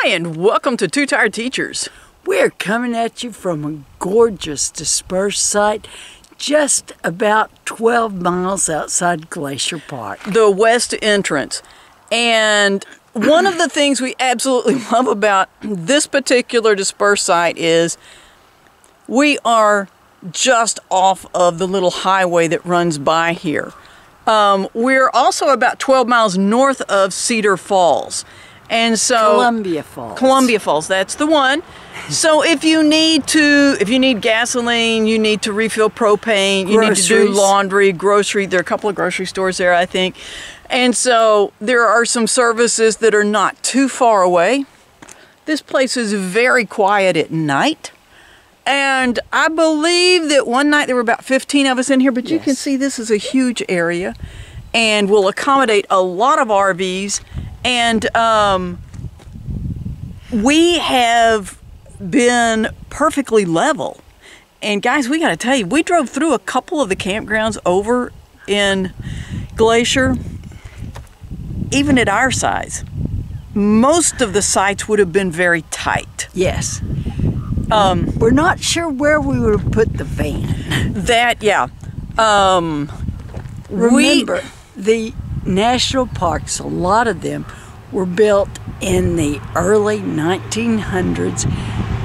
Hi, and welcome to Two Tired Teachers. We're coming at you from a gorgeous dispersed site just about 12 miles outside Glacier Park. The west entrance. And one of the things we absolutely love about this particular dispersed site is we are just off of the little highway that runs by here. We're also about 12 miles north of Cedar Falls. And so Columbia Falls, that's the one. So if you need gasoline, you need to refill propane, you need to do laundry, grocery, there are a couple of grocery stores there, I think. And so there are some services that are not too far away. This place is very quiet at night. And I believe that one night there were about 15 of us in here, but yes, you can see this is a huge area and will accommodate a lot of RVs. And we have been perfectly level. And guys, we got to tell you, we drove through a couple of the campgrounds over in Glacier. Even at our size, most of the sites would have been very tight. Yes. We're not sure where we would have put the van. Remember, the national parks, a lot of them were built in the early 1900s,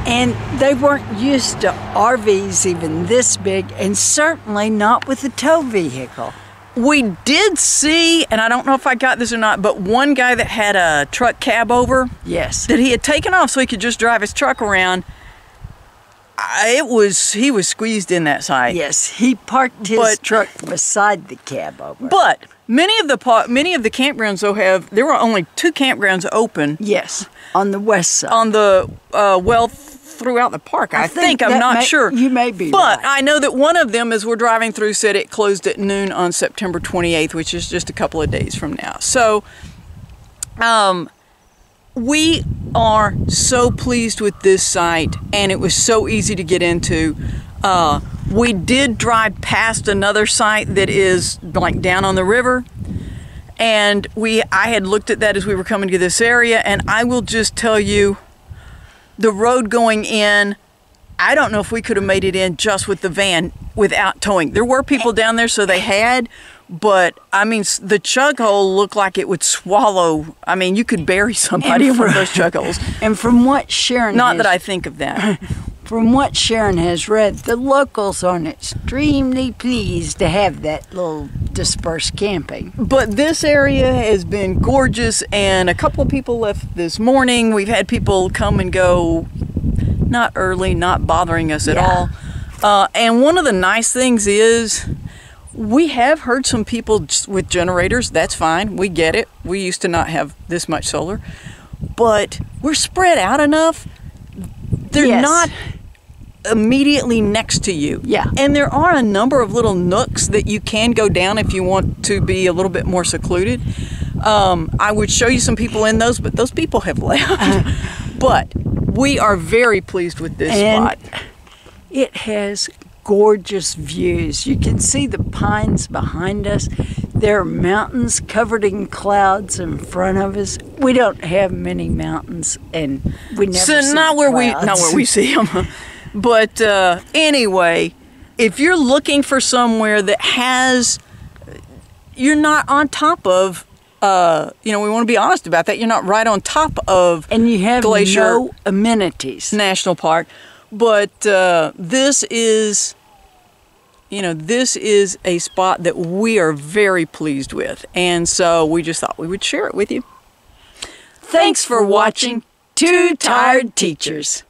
and they weren't used to RVs even this big, and certainly not with a tow vehicle. We did see, and I don't know if I got this or not, but one guy that had a truck cab over, yes, that he had taken off so he could just drive his truck around. He was squeezed in that site. Yes, he parked his truck beside the cab over. But many of the campgrounds though there were only 2 campgrounds open. Yes, on the west side. On the throughout the park, I think. I'm not sure. You may be But right. I know that one of them, as we're driving through, said it closed at noon on September 28th, which is just a couple of days from now. So, we are so pleased with this site, and it was so easy to get into. We did drive past another site that is like down on the river, and I had looked at that as we were coming to this area, and I will just tell you, the road going in, I don't know if we could have made it in just with the van without towing. There were people down there, so they had, but I mean, the chug hole looked like it would swallow. I mean, you could bury somebody in one of those chug holes. And from what Sharon that I think of that. From what Sharon has read, the locals aren't extremely pleased to have that little dispersed camping. But this area has been gorgeous, and a couple of people left this morning. We've had people come and go, not early, not bothering us at all. And one of the nice things is, we have heard some people with generators. That's fine. We get it. We used to not have this much solar. But we're spread out enough. They're not immediately next to you. Yeah. And there are a number of little nooks that you can go down if you want to be a little bit more secluded. I would show you some people in those, but those people have left. But we are very pleased with this spot. It has gorgeous views. You can see the pines behind us. There are mountains covered in clouds in front of us. We don't have many mountains, and we never see not where clouds. we see them. But anyway, if you're looking for somewhere that you're not on top of, we want to be honest about that. You're not right on top of, and you have Glacier no amenities. National Park. But this is a spot that we are very pleased with. And so we just thought we would share it with you. Thanks for watching Two Tired Teachers.